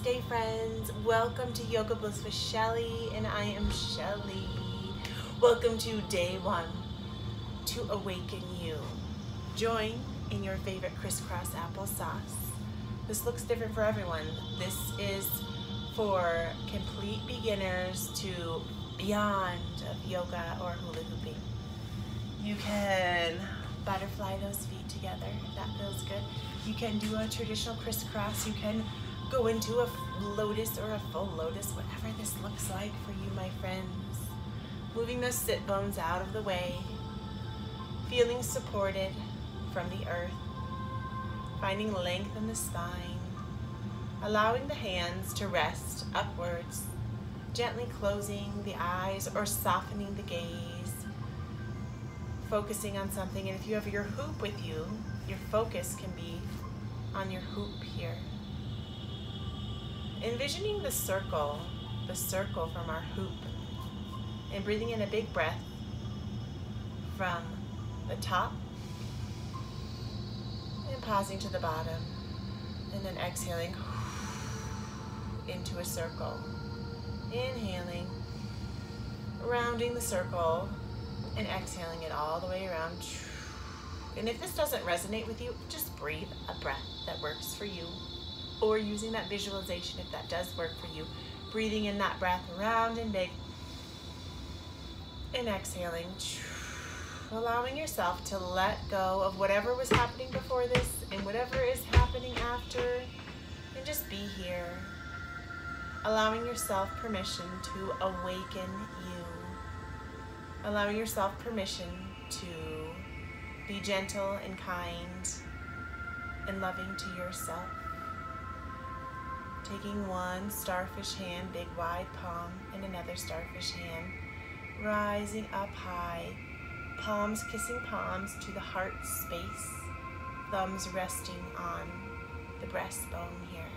Namaste, friends. Welcome to Yoga Bliss with Shelly, and I am Shelly. Welcome to day one to Awaken You. Join in your favorite crisscross applesauce. This looks different for everyone. This is for complete beginners to beyond of yoga or hula hooping. You can butterfly those feet together if that feels good. You can do a traditional crisscross. You can go into a lotus or a full lotus, whatever this looks like for you, my friends. Moving those sit bones out of the way, feeling supported from the earth, finding length in the spine, allowing the hands to rest upwards, gently closing the eyes or softening the gaze, focusing on something. And if you have your hoop with you, your focus can be on your hoop here. Envisioning the circle from our hoop, and breathing in a big breath from the top and pausing to the bottom, and then exhaling into a circle. Inhaling, rounding the circle, and exhaling it all the way around. And if this doesn't resonate with you, just breathe a breath that works for you, or using that visualization if that does work for you. Breathing in that breath round and big, and exhaling, allowing yourself to let go of whatever was happening before this and whatever is happening after, and just be here, allowing yourself permission to awaken you, allowing yourself permission to be gentle and kind and loving to yourself. Taking one starfish hand, big wide palm, and another starfish hand, rising up high, palms kissing palms to the heart space, thumbs resting on the breastbone here.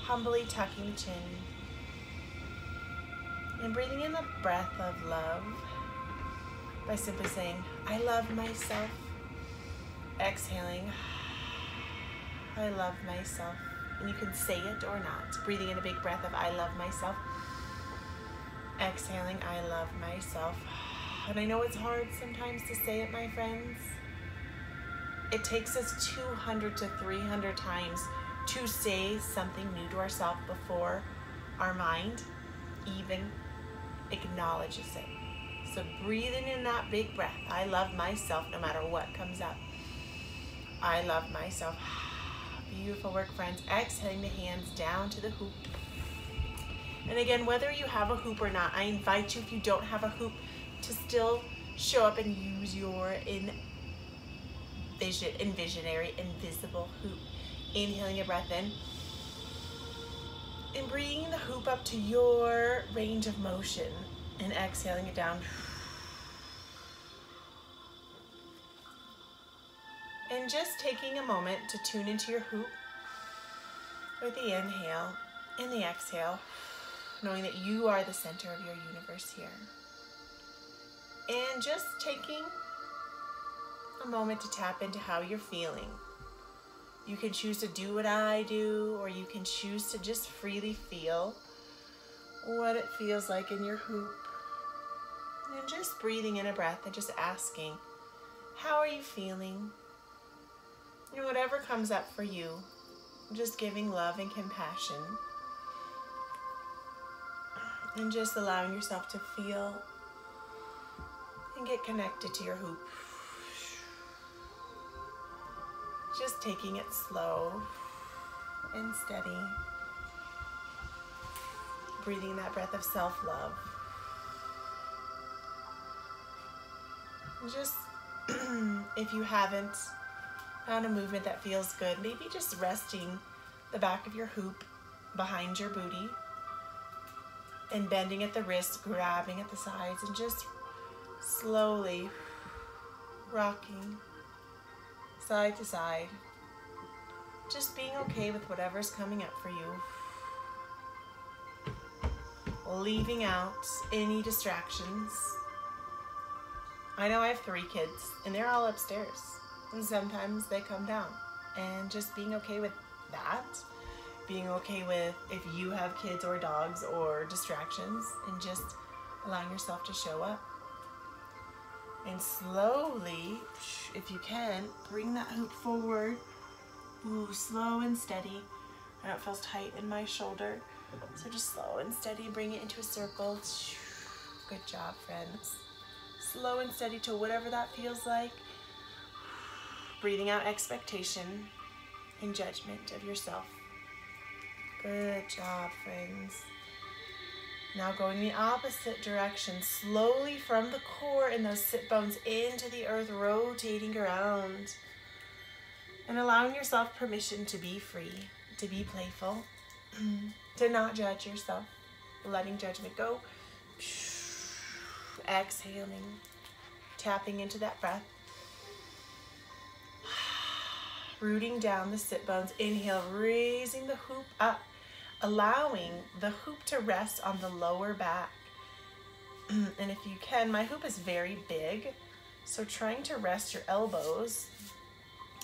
Humbly tucking the chin, and breathing in a breath of love by simply saying, I love myself. Exhaling, I love myself. And you can say it or not. Breathing in a big breath of I love myself. Exhaling, I love myself. And I know it's hard sometimes to say it, my friends. It takes us 200 to 300 times to say something new to ourselves before our mind even acknowledges it. So breathing in that big breath, I love myself no matter what comes up. I love myself. Beautiful work, friends. Exhaling the hands down to the hoop. And again, whether you have a hoop or not, I invite you, if you don't have a hoop, to still show up and use your envisionary, invisible hoop. Inhaling a breath in, and bringing the hoop up to your range of motion, and exhaling it down. And just taking a moment to tune into your hoop with the inhale and the exhale, knowing that you are the center of your universe here. And just taking a moment to tap into how you're feeling. You can choose to do what I do, or you can choose to just freely feel what it feels like in your hoop. And just breathing in a breath and just asking, how are you feeling? And whatever comes up for you, just giving love and compassion, and just allowing yourself to feel and get connected to your hoop. Just taking it slow and steady. Breathing that breath of self-love. Just, if you haven't found a movement that feels good, maybe just resting the back of your hoop behind your booty and bending at the wrist, grabbing at the sides, and just slowly rocking side to side. Just being okay with whatever's coming up for you. Leaving out any distractions. I know I have 3 kids and they're all upstairs, and sometimes they come down, and just being okay with that being okay with if you have kids or dogs or distractions, and just allowing yourself to show up. And slowly, if you can, bring that hoop forward. Ooh, slow and steady. I know it feels tight in my shoulder, so just slow and steady, bring it into a circle. Good job, friends. Slow and steady to whatever that feels like. Breathing out expectation and judgment of yourself. Good job, friends. Now going the opposite direction, slowly from the core and those sit bones into the earth, rotating around. And allowing yourself permission to be free, to be playful, to not judge yourself, letting judgment go. Exhaling, tapping into that breath. Rooting down the sit bones. Inhale, raising the hoop up, allowing the hoop to rest on the lower back. And if you can, my hoop is very big, so trying to rest your elbows,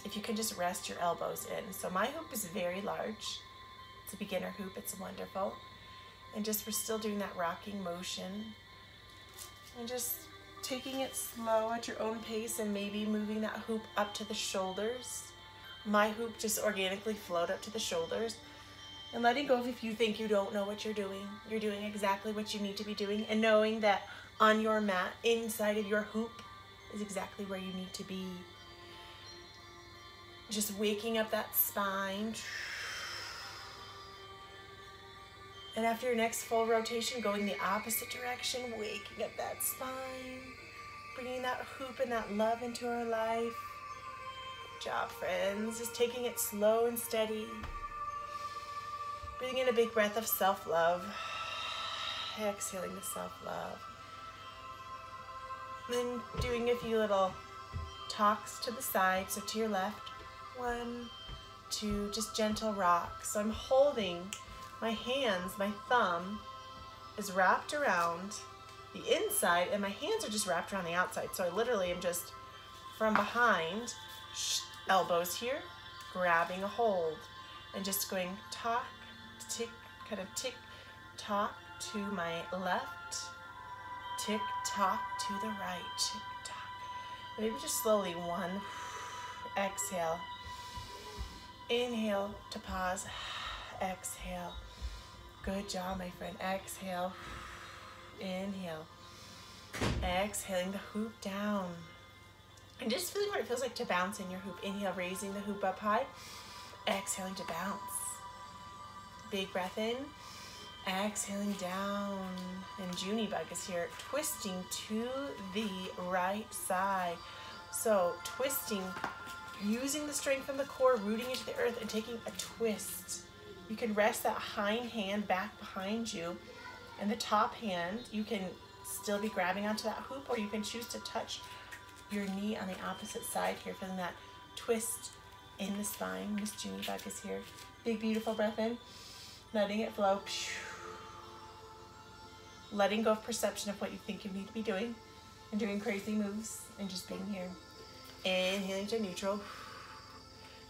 if you can just rest your elbows in. So my hoop is very large. It's a beginner hoop, it's wonderful. And just we're still doing that rocking motion. And just taking it slow at your own pace and maybe moving that hoop up to the shoulders. My hoop just organically float up to the shoulders. And letting go if you think you don't know what you're doing. You're doing exactly what you need to be doing. And knowing that on your mat, inside of your hoop, is exactly where you need to be. Just waking up that spine. And after your next full rotation, going the opposite direction, waking up that spine, bringing that hoop and that love into our life. Good job, friends. Just taking it slow and steady. Breathing in a big breath of self-love. Exhaling the self-love. Then doing a few little talks to the side, so to your left. 1, 2, just gentle rock. So I'm holding my hands, my thumb is wrapped around the inside and my hands are just wrapped around the outside. So I literally am just from behind, elbows here, grabbing a hold and just going talk, tick, kind of tick, tock to my left, tick, tock to the right, tick, tock. Maybe just slowly 1, exhale, inhale to pause, exhale. Good job, my friend. Exhale, inhale, exhaling the hoop down. And just feeling what it feels like to bounce in your hoop. Inhale, raising the hoop up high, exhaling to bounce. Big breath in, exhaling down. And Junie bug is here, twisting to the right side. So twisting, using the strength from the core, rooting into the earth and taking a twist. You can rest that hind hand back behind you, and the top hand, you can still be grabbing onto that hoop, or you can choose to touch your knee on the opposite side here, feeling that twist in the spine. Miss Junie Bug is here. Big, beautiful breath in, letting it flow. Letting go of perception of what you think you need to be doing, and doing crazy moves, and just being here. Inhaling to neutral,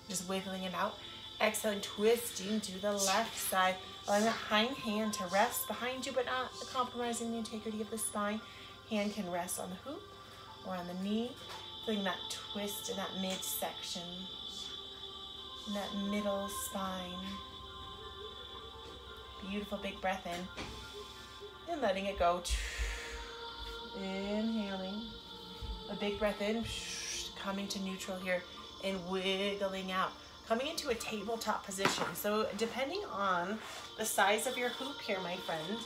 just wiggling it out. Exhaling, twisting to the left side, allowing that hind hand to rest behind you, but not compromising the integrity of the spine. Hand can rest on the hoop or on the knee, feeling that twist in that midsection, in that middle spine. Beautiful big breath in, and letting it go. Inhaling, a big breath in, coming to neutral here, and wiggling out. Coming into a tabletop position. So depending on the size of your hoop here, my friend,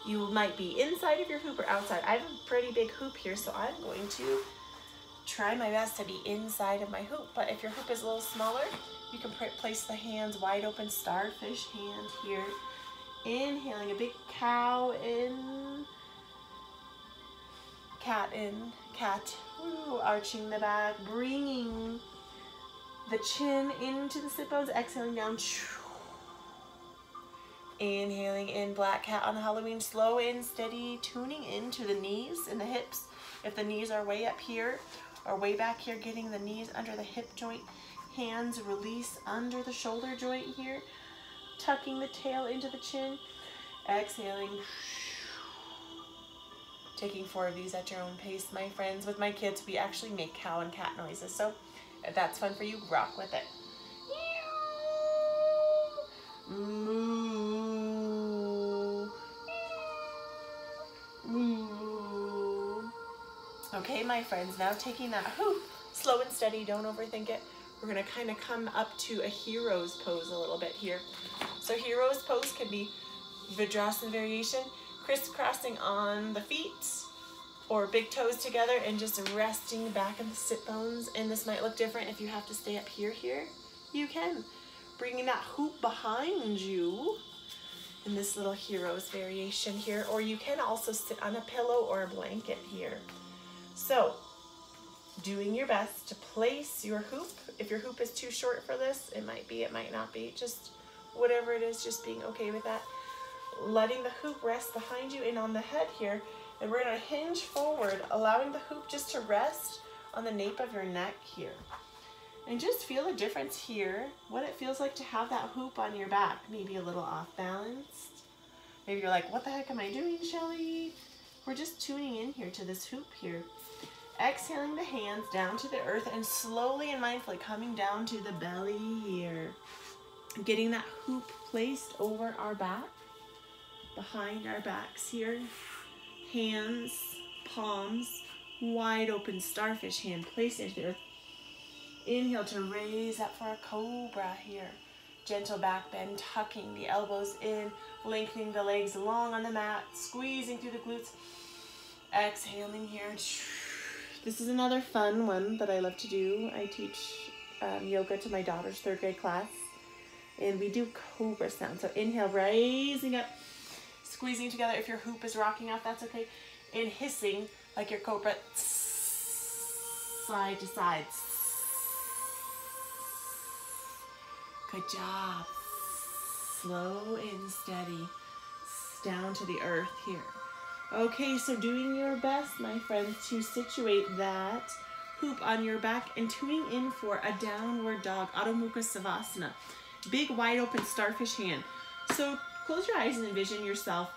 you might be inside of your hoop or outside. I have a pretty big hoop here, so I'm going to try my best to be inside of my hoop. But if your hoop is a little smaller, you can place the hands wide open, starfish hand here. Inhaling, a big cow in, cat in, cat. Ooh, arching the back, bringing the chin into the sit bones, exhaling down. Inhaling in, black cat on the Halloween, slow and steady, tuning into the knees and the hips. If the knees are way up here or way back here, getting the knees under the hip joint. hands release under the shoulder joint here, tucking the tail into the chin. Exhaling. Taking 4 of these at your own pace, my friends. With my kids, we actually make cow and cat noises. So if that's fun for you, rock with it. Moo. Moo. Okay, my friends, now taking that hoop, slow and steady, don't overthink it. We're gonna kind of come up to a hero's pose a little bit here. So hero's pose can be Vajrasana variation, crisscrossing on the feet or big toes together and just resting back in the sit bones. And this might look different if you have to stay up here, you can. Bringing that hoop behind you in this little hero's variation here, or you can also sit on a pillow or a blanket here. So doing your best to place your hoop. If your hoop is too short for this, it might be, it might not be, just whatever it is, just being okay with that. Letting the hoop rest behind you and on the head here, and we're gonna hinge forward, allowing the hoop just to rest on the nape of your neck here. And just feel a difference here, what it feels like to have that hoop on your back. Maybe a little off balanced. Maybe you're like, what the heck am I doing, Shelly? We're just tuning in here to this hoop here. Exhaling the hands down to the earth and slowly and mindfully coming down to the belly here. Getting that hoop placed over our back, behind our backs here. Hands, palms, wide open starfish hand placed into the earth. Inhale to raise up for a cobra here. Gentle back bend, tucking the elbows in, lengthening the legs long on the mat, squeezing through the glutes. Exhaling here. This is another fun one that I love to do. I teach yoga to my daughter's 3rd grade class, and we do cobra sound. So inhale, rising up, squeezing together. If your hoop is rocking off, that's okay. And hissing like your cobra, side to side. Good job. Slow and steady. Down to the earth here. Okay, so doing your best, my friends, to situate that hoop on your back and tuning in for a downward dog, Adho Mukha Savasana. Big wide open starfish hand. So close your eyes and envision yourself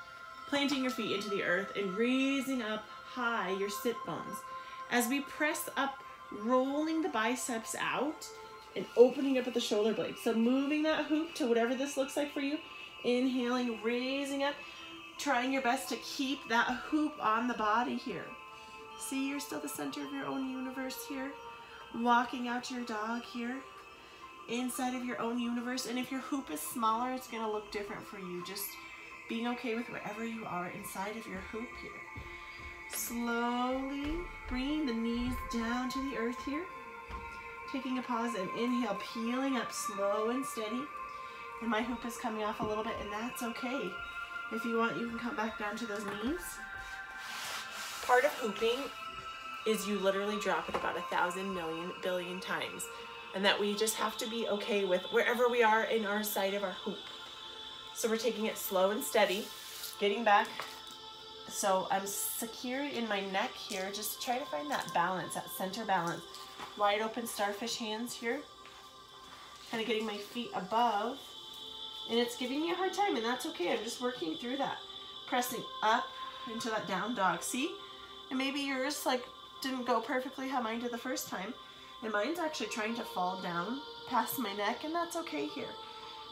planting your feet into the earth and raising up high your sit bones. As we press up, rolling the biceps out and opening up at the shoulder blades. So moving that hoop to whatever this looks like for you. Inhaling, raising up, trying your best to keep that hoop on the body here. See, you're still the center of your own universe here. Walking out your dog here, inside of your own universe. And if your hoop is smaller, it's gonna look different for you. Just being okay with wherever you are inside of your hoop here. Slowly bringing the knees down to the earth here. Taking a pause and inhale, peeling up slow and steady. And my hoop is coming off a little bit, and that's okay. If you want, you can come back down to those knees. Part of hooping is you literally drop it about 1,000 million billion times, and that we just have to be okay with wherever we are in our side of our hoop. So we're taking it slow and steady, getting back. So I'm secure in my neck here. Just try to find that balance, that center balance. Wide open starfish hands here. Kind of getting my feet above. And it's giving me a hard time, and that's okay. I'm just working through that. Pressing up into that down dog. See? And maybe yours like didn't go perfectly how mine did the first time. And mine's actually trying to fall down past my neck, and that's okay here.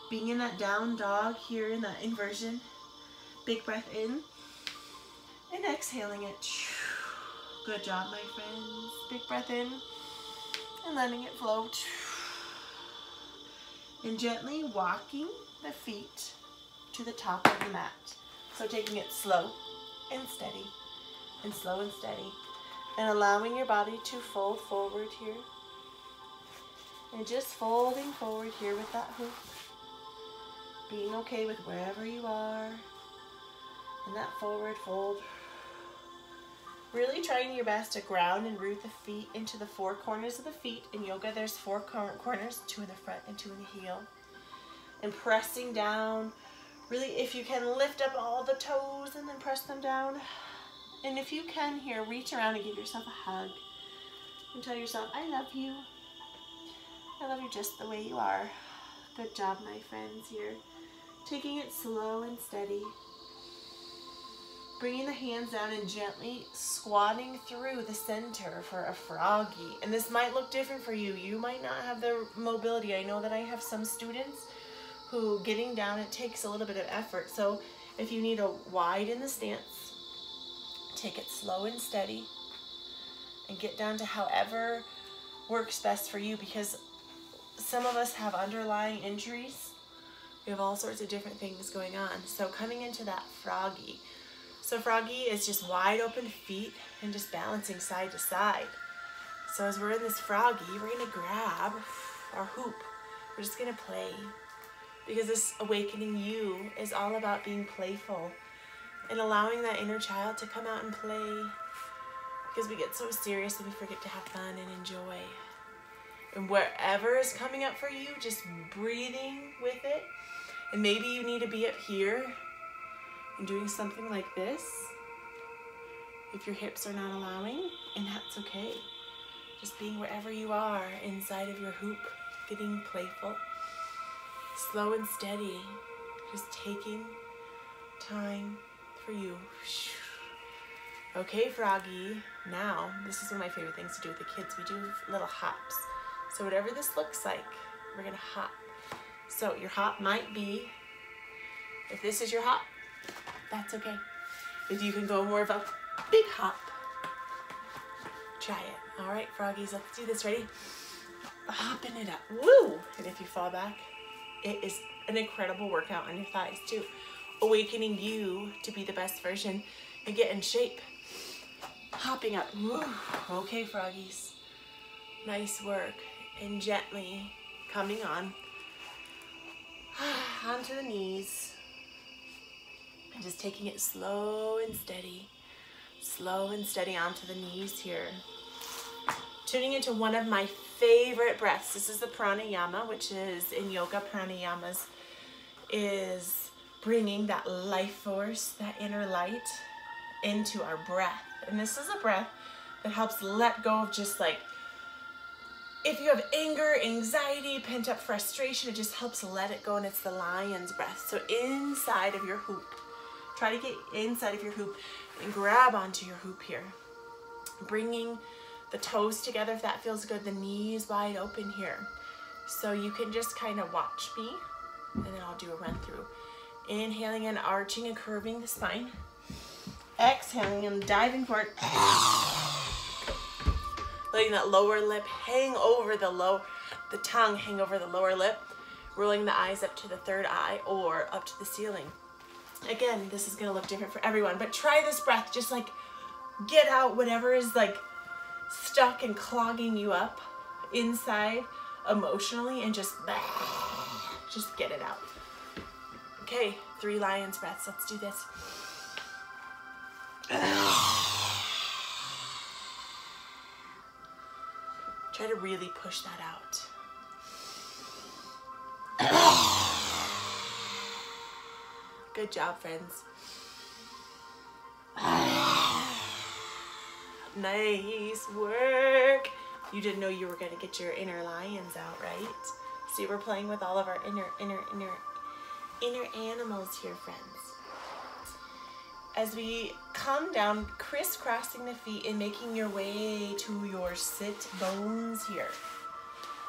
Being in that down dog here in that inversion. Big breath in. And exhaling it. Good job, my friends. Big breath in. And letting it flow. And gently walking the feet to the top of the mat. So taking it slow and steady. And slow and steady. And allowing your body to fold forward here. And just folding forward here with that hoop. Being okay with wherever you are. And that forward fold. Really trying your best to ground and root the feet into the 4 corners of the feet. In yoga, there's 4 corners, 2 in the front and 2 in the heel. And pressing down. Really, if you can, lift up all the toes and then press them down. And if you can here, reach around and give yourself a hug. And tell yourself, I love you. I love you just the way you are. Good job, my friends, here. Taking it slow and steady. Bringing the hands down and gently squatting through the center for a froggy. And this might look different for you. You might not have the mobility. I know that I have some students who getting down, it takes a little bit of effort. So if you need to widen the stance, take it slow and steady and get down to however works best for you, because some of us have underlying injuries. We have all sorts of different things going on. So coming into that froggy. So froggy is just wide open feet and just balancing side to side. So as we're in this froggy, we're gonna grab our hoop. We're just gonna play, because this Awakening You is all about being playful and allowing that inner child to come out and play, because we get so serious and we forget to have fun and enjoy. And wherever is coming up for you, just breathing with it. And maybe you need to be up here and doing something like this if your hips are not allowing, and that's okay. Just being wherever you are inside of your hoop, getting playful, slow and steady, just taking time for you. Okay, froggy. Now, this is one of my favorite things to do with the kids. We do little hops. So whatever this looks like, we're gonna hop. So your hop might be, if this is your hop, that's okay. If you can go more of a big hop, try it. All right, froggies, let's do this. Ready? Hopping it up. Woo! And if you fall back, it is an incredible workout on your thighs too. Awakening you to be the best version and get in shape. Hopping up. Woo! Okay, froggies. Nice work. And gently coming on onto the knees. And just taking it slow and steady onto the knees here. Tuning into one of my favorite breaths. This is the pranayama, which is in yoga. Pranayamas is bringing that life force, that inner light into our breath. And this is a breath that helps let go of just like, if you have anger, anxiety, pent up frustration, it just helps let it go, and it's the lion's breath. So inside of your hoop, try to get inside of your hoop and grab onto your hoop here. Bringing the toes together if that feels good, the knees wide open here. So you can just kind of watch me, and then I'll do a run through. Inhaling and arching and curving the spine. Exhaling and diving forward. Letting that lower lip hang over the tongue hang over the lower lip. Rolling the eyes up to the third eye or up to the ceiling. Again, this is gonna look different for everyone, but try this breath. Just like get out whatever is like stuck and clogging you up inside emotionally, and just get it out. Okay, 3 lion's breaths. Let's do this. Try to really push that out. Good job, friends. Nice work. You didn't know you were going to get your inner lions out, right? See, we're playing with all of our inner animals here, friends. As we come down, crisscrossing the feet and making your way to your sit bones here.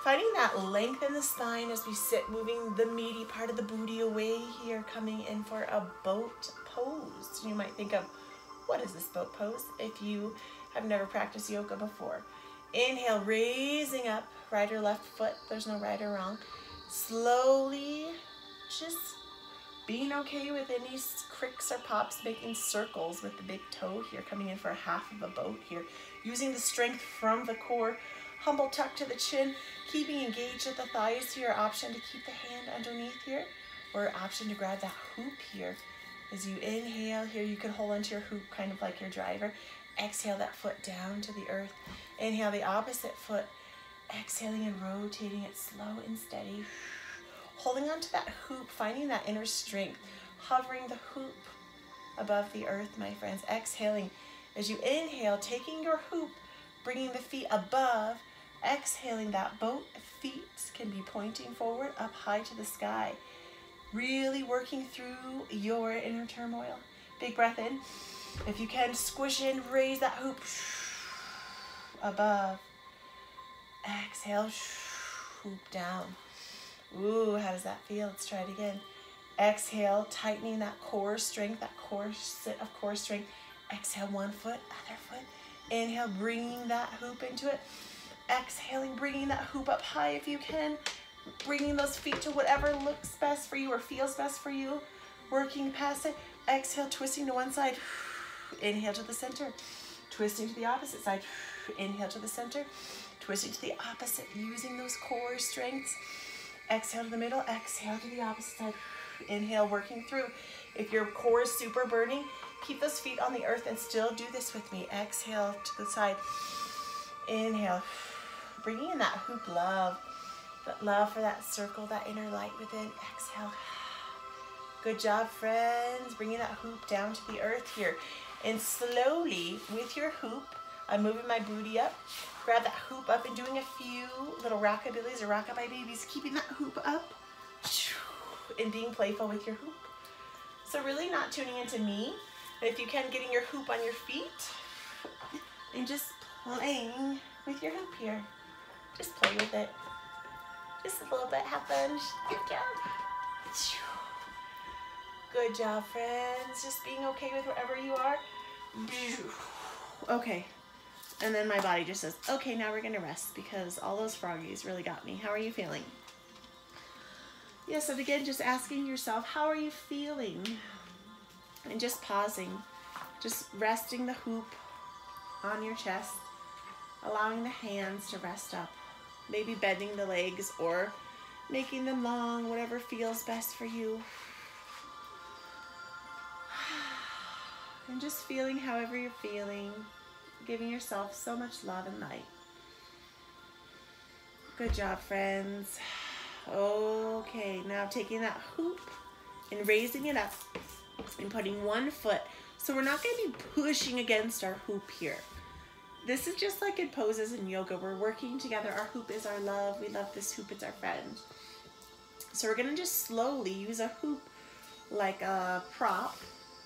Finding that length in the spine as we sit, moving the meaty part of the booty away here, coming in for a boat pose. You might think of, what is this boat pose? If you have never practiced yoga before. Inhale, raising up, right or left foot. There's no right or wrong. Slowly, just being okay with any cricks or pops, making circles with the big toe here, coming in for a half of a boat here. Using the strength from the core, humble tuck to the chin, keeping engaged at the thighs here. Option to keep the hand underneath here, or option to grab that hoop here. As you inhale here, you can hold onto your hoop kind of like your driver. Exhale that foot down to the earth. Inhale the opposite foot, exhaling and rotating it slow and steady. Holding onto that hoop, finding that inner strength, hovering the hoop above the earth, my friends. Exhaling as you inhale, taking your hoop, bringing the feet above, Exhaling, that both feet can be pointing forward, up high to the sky. Really working through your inner turmoil. Big breath in. If you can, squish in, raise that hoop above. Exhale, hoop down. Ooh, how does that feel? Let's try it again. Exhale, tightening that core strength, that corset of core strength. Exhale, one foot, other foot. Inhale, bringing that hoop into it. Exhaling, bringing that hoop up high if you can. Bringing those feet to whatever looks best for you or feels best for you. Working past it. Exhale, twisting to one side. Inhale to the center. Twisting to the opposite side. Inhale to the center. Twisting to the opposite, using those core strengths. Exhale to the middle. Exhale to the opposite side. Inhale, working through. If your core is super burning, keep those feet on the earth and still do this with me. Exhale to the side. Inhale. Bringing in that hoop love. That love for that circle, that inner light within. Exhale. Good job, friends. Bringing that hoop down to the earth here. And slowly, with your hoop, I'm moving my booty up. Grab that hoop up and doing a few little rockabillies or rockabye babies. Keeping that hoop up and being playful with your hoop. So really not tuning into me. But if you can, getting your hoop on your feet and just playing with your hoop here. Just play with it. Just a little bit. Have fun. Good job. Good job, friends. Just being okay with wherever you are. Okay. And then my body just says, okay, now we're going to rest because all those froggies really got me. How are you feeling? Yes, and again, just asking yourself, how are you feeling? And just pausing. Just resting the hoop on your chest. Allowing the hands to rest up. Maybe bending the legs or making them long, whatever feels best for you. And just feeling however you're feeling. Giving yourself so much love and light. Good job, friends. Okay, now taking that hoop and raising it up and putting one foot. So we're not going to be pushing against our hoop here. This is just like in poses in yoga. We're working together. Our hoop is our love. We love this hoop. It's our friend. So we're going to just slowly use a hoop like a prop,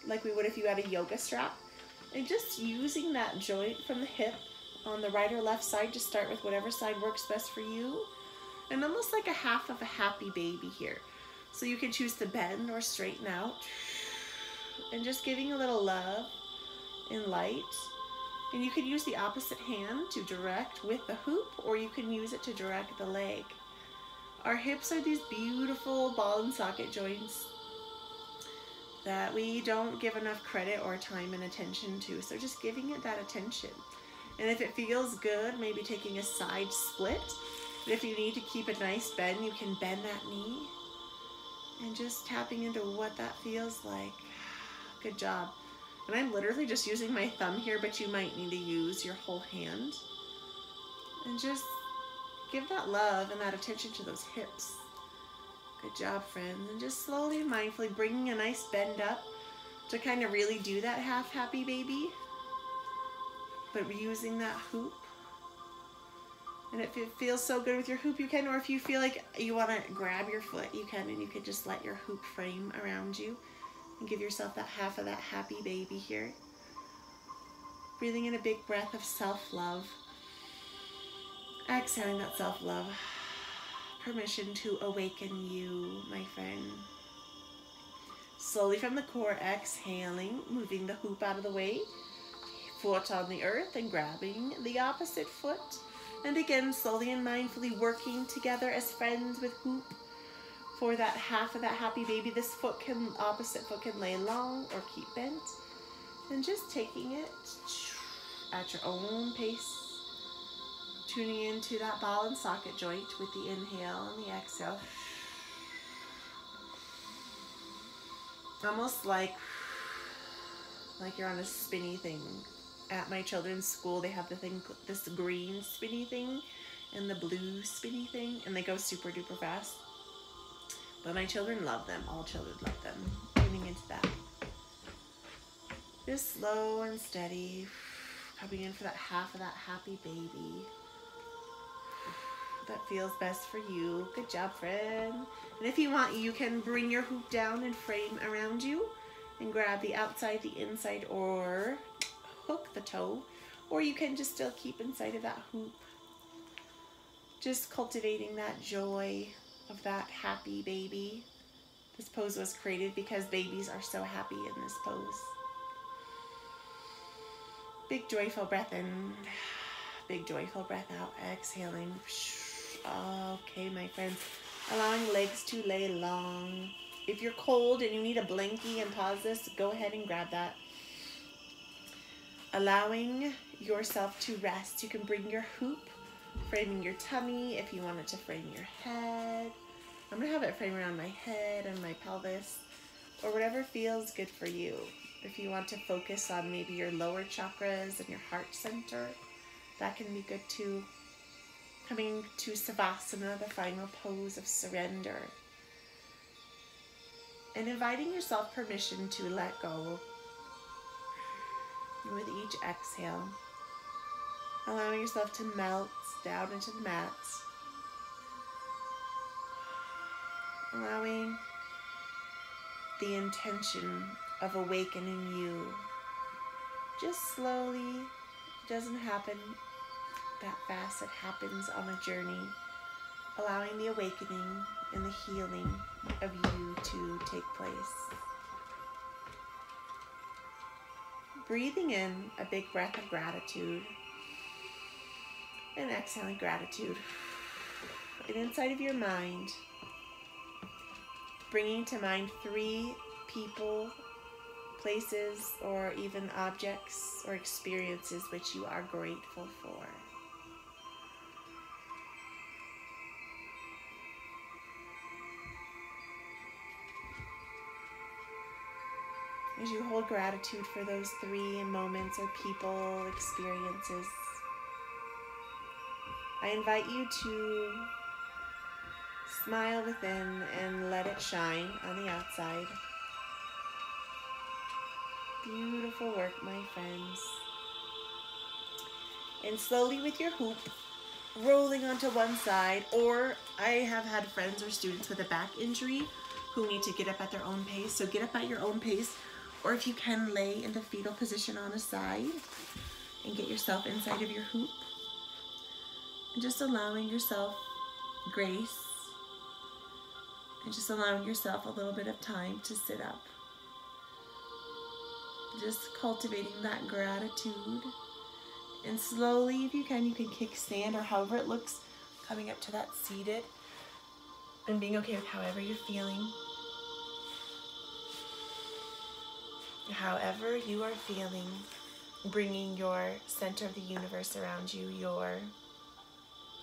like we would if you had a yoga strap. And just using that joint from the hip on the right or left side to start with whatever side works best for you. And almost like a half of a happy baby here. So you can choose to bend or straighten out. And just giving a little love and light. And you can use the opposite hand to direct with the hoop, or you can use it to direct the leg. Our hips are these beautiful ball and socket joints that we don't give enough credit or time and attention to. So just giving it that attention. And if it feels good, maybe taking a side split. And if you need to keep a nice bend, you can bend that knee. And just tapping into what that feels like. Good job. And I'm literally just using my thumb here, but you might need to use your whole hand. And just give that love and that attention to those hips. Good job, friends. And just slowly and mindfully bringing a nice bend up to kind of really do that half happy baby. But using that hoop. And if it feels so good with your hoop, you can. Or if you feel like you want to grab your foot, you can. And you can just let your hoop frame around you. And give yourself that half of that happy baby here. Breathing in a big breath of self-love. Exhaling that self-love. Permission to awaken you, my friend. Slowly from the core, exhaling, moving the hoop out of the way. Foot on the earth and grabbing the opposite foot. And again, slowly and mindfully working together as friends with hoop. For that half of that happy baby, this foot can, opposite foot can lay long or keep bent. And just taking it at your own pace. Tuning into that ball and socket joint with the inhale and the exhale. Almost like you're on a spinny thing. At my children's school, they have the thing, this green spinny thing and the blue spinny thing, and they go super duper fast. But my children love them. All children love them. Tuning into that. Just slow and steady. Coming in for that half of that happy baby. that feels best for you. Good job, friend. And if you want, you can bring your hoop down and frame around you and grab the outside, the inside, or hook the toe. Or you can just still keep inside of that hoop. Just cultivating that joy of that happy baby. This pose was created because babies are so happy in this pose. Big joyful breath in, big joyful breath out, exhaling. Okay, my friends, allowing legs to lay long. If you're cold and you need a blankie and pause this, go ahead and grab that. Allowing yourself to rest. You can bring your hoop, framing your tummy if you wanted to frame your head. I'm going to have it frame around my head and my pelvis, or whatever feels good for you. If you want to focus on maybe your lower chakras and your heart center, that can be good too. Coming to Savasana, the final pose of surrender. And inviting yourself permission to let go with each exhale. Allowing yourself to melt down into the mat. Allowing the intention of awakening you. Just slowly. It doesn't happen that fast. It happens on a journey. Allowing the awakening and the healing of you to take place. Breathing in a big breath of gratitude. And exhaling gratitude. And inside of your mind, bringing to mind 3 people, places, or even objects or experiences which you are grateful for. As you hold gratitude for those 3 moments or people, experiences, I invite you to smile within and let it shine on the outside. Beautiful work, my friends. And slowly with your hoop, rolling onto one side, or I have had friends or students with a back injury who need to get up at their own pace. So get up at your own pace, or if you can, lay in the fetal position on a side and get yourself inside of your hoop. And just allowing yourself grace and just allowing yourself a little bit of time to sit up. Just cultivating that gratitude. And slowly, if you can kickstand or however it looks, coming up to that seated and being okay with however you're feeling. However you are feeling, bringing your center of the universe around you, your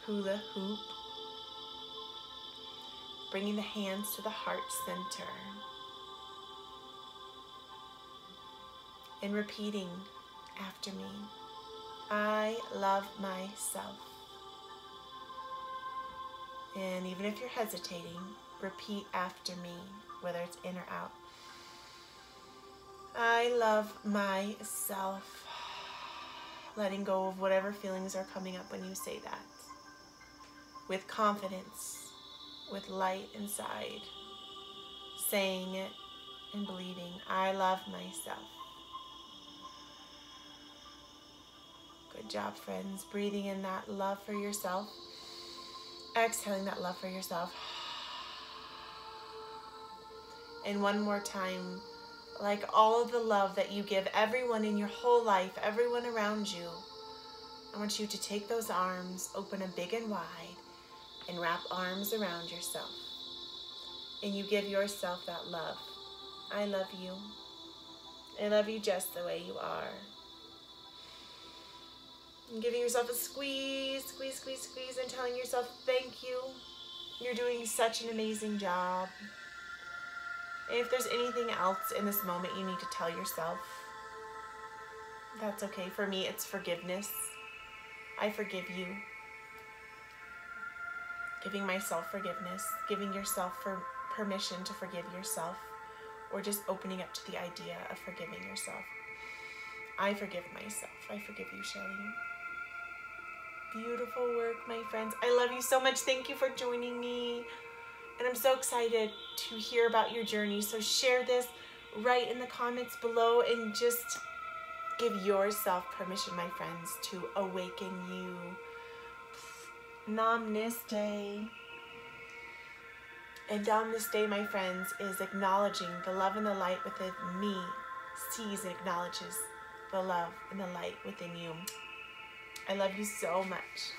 hula hoop, bringing the hands to the heart center, and repeating after me, I love myself. And even if you're hesitating, repeat after me, whether it's in or out. I love myself. Letting go of whatever feelings are coming up when you say that. With confidence, with light inside. Saying it and believing, I love myself. Good job, friends. Breathing in that love for yourself. Exhaling that love for yourself. And one more time, like all of the love that you give everyone in your whole life, everyone around you, I want you to take those arms, open them big and wide, and wrap arms around yourself. And you give yourself that love. I love you. I love you just the way you are. And giving yourself a squeeze, squeeze, squeeze, squeeze, and telling yourself, thank you. You're doing such an amazing job. And if there's anything else in this moment you need to tell yourself, that's okay. For me, it's forgiveness. I forgive you. Giving myself forgiveness, giving yourself permission to forgive yourself, or just opening up to the idea of forgiving yourself. I forgive myself. I forgive you, Shelley. beautiful work, my friends. I love you so much. Thank you for joining me. And I'm so excited to hear about your journey. So share this right in the comments below and just give yourself permission, my friends, to awaken you. Namaste. And Namaste, my friends, is acknowledging the love and the light within me, sees and acknowledges the love and the light within you. I love you so much.